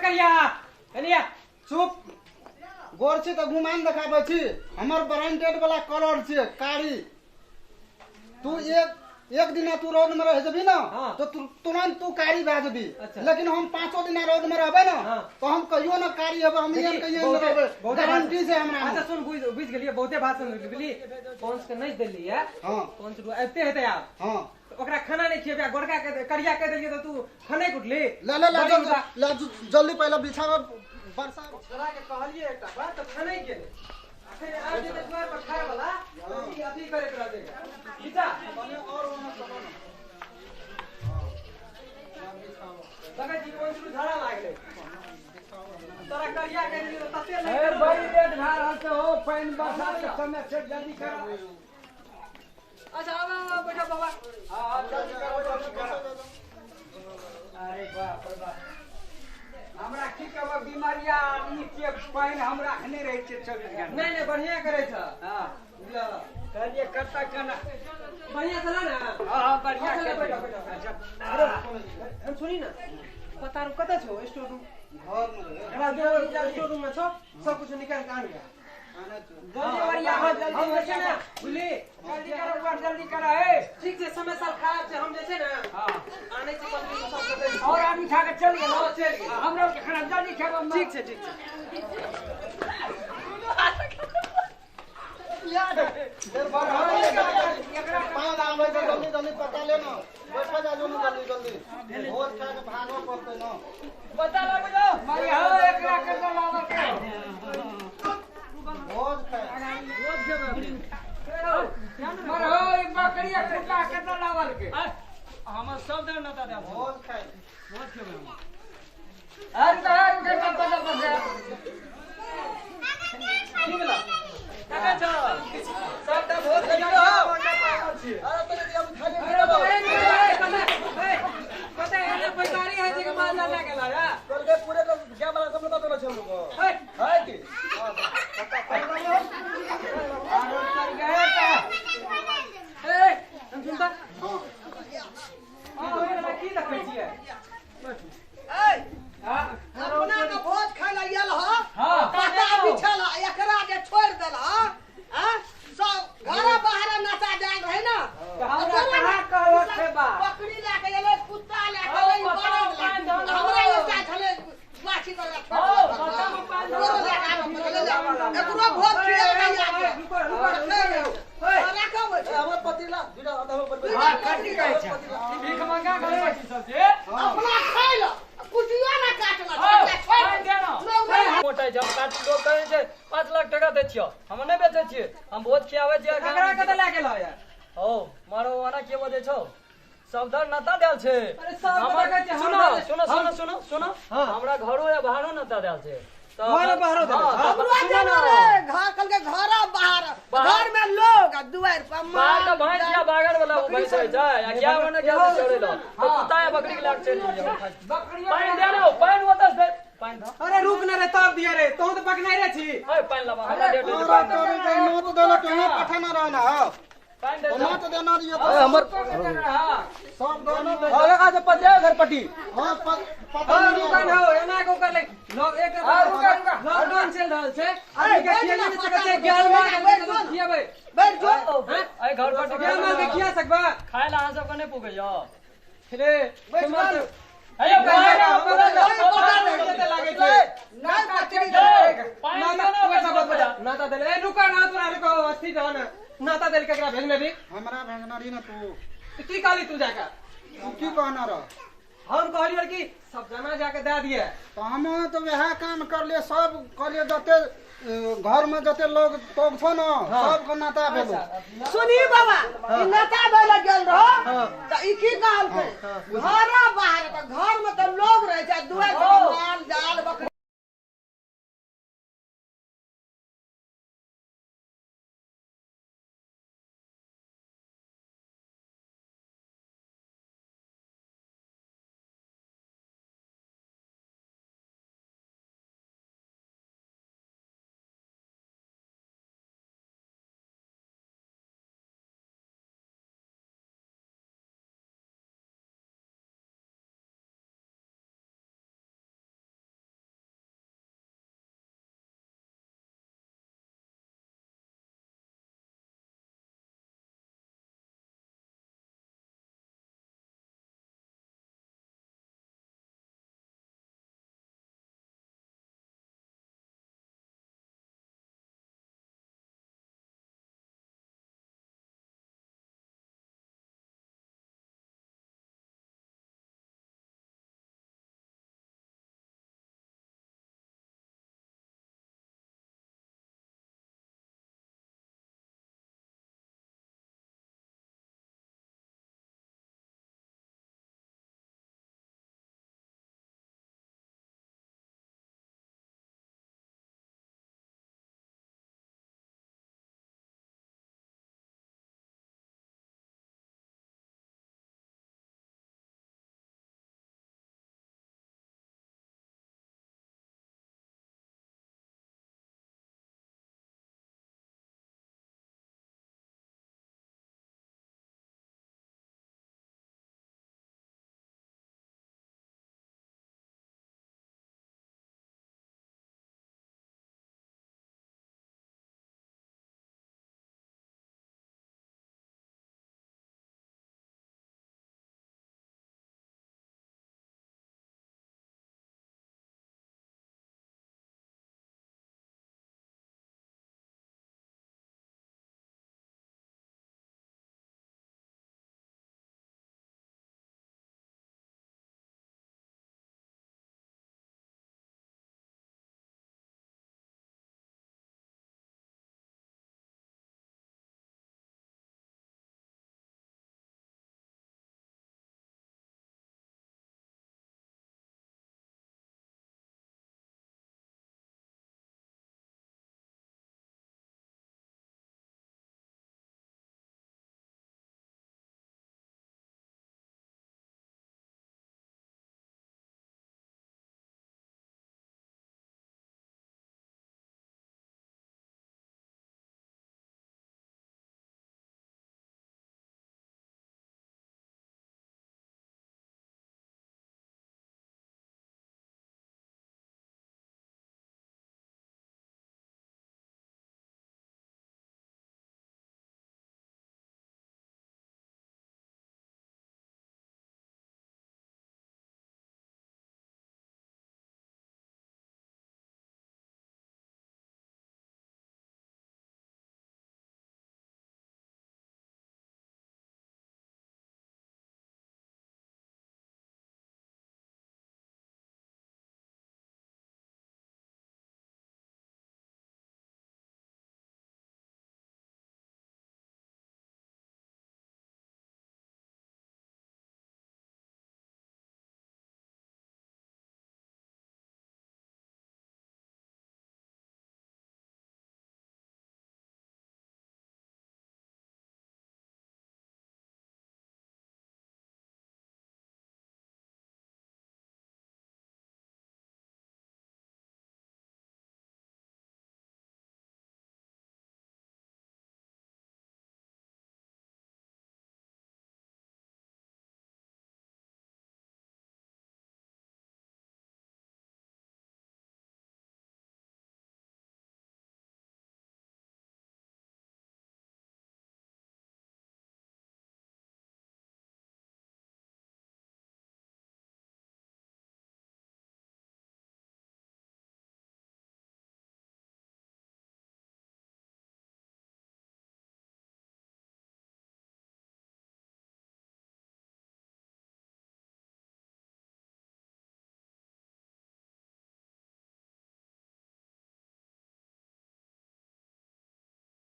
करिया कनिया चुप गोर छी तो घुमान देखाबे छी हमर ब्रांडेड वाला कलर छी कारी तू एक दिन तू रोड में रह जबी ना तो तुरंत तू कारी भए जबी लेकिन हम 5 दिन रोड में रहबे ना तो हम कहियो ना कारी हेबे हम एहन कहियो ना रहबे गारंटी से हमरा अच्छा सुन बुझ गेलिए बहुते बात सुन गेली पहुंच के नहीं देली है हां पहुंच आते हेते यार हां ओकरा खाना नहीं खिएबे गोरका के करिया कह देलिए तो तू खाने कुटली ले जल्दी पहले बिछावा वर्षा जरा के कहलिए एकटा बात तो खाने गेले अखन आज जे द्वार पर खाए वाला अथी करे के रहेगा खींचा बने और ओना सबन लगे जी कोन शुरू झाड़ा लागले तोरा करिया कह दियो तते ए बड़ी लेट भा रहल से हो पानी बरसात के समय से जल्दी कर अच्छा आओ बैठो बाबा हां जल्दी कर अरे बाप रे बाप हमरा की कहब बीमारिया आदमी के पानी हम रखने रहे छे 24 घंटा नहीं बढ़िया करे छ हां लो कहलिए कत्ता कना बढ़िया चला ना हां बढ़िया अच्छा, कर बैठो। अच्छा हम सुनी ना पता रू कता छो स्टोर रूम घर में हमरा जो स्टोर रूम में छो सब कुछ निकाल के आन गया जल्दी बढ़िया हो जल्दी जल्दी ना भूली जल्दी करो बात जल्दी करो ए ठीक से समय साल खराब से हम जैसे ना हां आने से पत्नी को सब कर और आदमी खा के चल गेल चल गए हमरा के खाना जल्दी खाबो ठीक से याद देर बार एकरा पांच दाम है जल्दी जल्दी पता ले ना बैठ जा जो जल्दी जल्दी भोज खा के भागो पड़ते ना बता ला मुझे मारी हो एकरा के लावर के भोज खाए मर हो एक बकरिया कुटा के लावर के हम सब दे नता दे भोज खाए अरे तो के पता पता की बोला काका छ सब दा बहुत करियो अरे पहले हम खाली पता है ना पैकारी है जी के माल ला गेला रे कल के पूरे को क्या बड़ा सब बता दो हम लोग है कि ए हम सुनता हां ओए की देखै छियै अपना के भोज खाय ला गेल ह हां पता बिछल एकरा जे छोड़ देल ह सब घर बाहर नचा जाय रहे ना हमरा कहां कहत है बा बकरी ला के एले कुत्ता ला के एले हमरा एकटा छले लाठी कर एकरो भोज खिया हमर पतिला बिना आधा पर हां कटी कहै छै भीख मंगा घरे बैठी सब से अपना खाय ला कुटिया ना काटला पाइन देना मोटा जब काट लोग कहै छै 5 लाख टका दै छियो हम नै बेचै छियै हम भोज खियावे छियै ककरा कत ला गेला यार ओ मारो वाला के बजे छौ सबदर नता देल छै अरे सब कहै छै सुनो सुनो हमरा घरो या बाहरो नता देल छै घर बाहरो देल हमरा जानो रे घर कल के घर बाहर घर में लोग दुआर पर बाहर का भैंस या बागर वाला वो भैंस है जा या क्या होने क्या छोड़े लो तो कुत्ता या बकरी के लाग चल जाओ पानी दे लो पानी होतस दे पानी दो अरे रुक ना रे तब दिया रे तू तो पकनाई रे छी ओए पानी लबा हमरा दे दे नोट देना कहां पठाना रहना है पानी दे नोट देना रहिए हमर सब दोनों लगा से पतिया घर पटी हां पता हां रुकन हो एना को कर ले लोग एक रुका लॉकडाउन चल रहल छै आदमी के खिया नहीं सकते ज्ञान मार के खियाबे बैठ जो ए घर पर ज्ञान मार के खिया सकबा खाए ला हां सब कने पुगे जा रे बैठ अरे बाहर लागे छै ना बकरी नाता दे ए रुका ना तोरा रे को अस्थि रहन नाता दे केकरा भेजने भी हमरा भेजना रही ना तू की कहली तू जाका तू की कहना रह हम कहलिए कि सब जना जाके दे दिए तो हम तो वह काम कर लिए सब कहलिए जते घर में जते लोग तोग छो ना सब को नाता भेलो सुनी बाबा ई नेता देले गेल रहो त ई की कहल छै घर बाहर त घर में त लोग रहे छै दुआर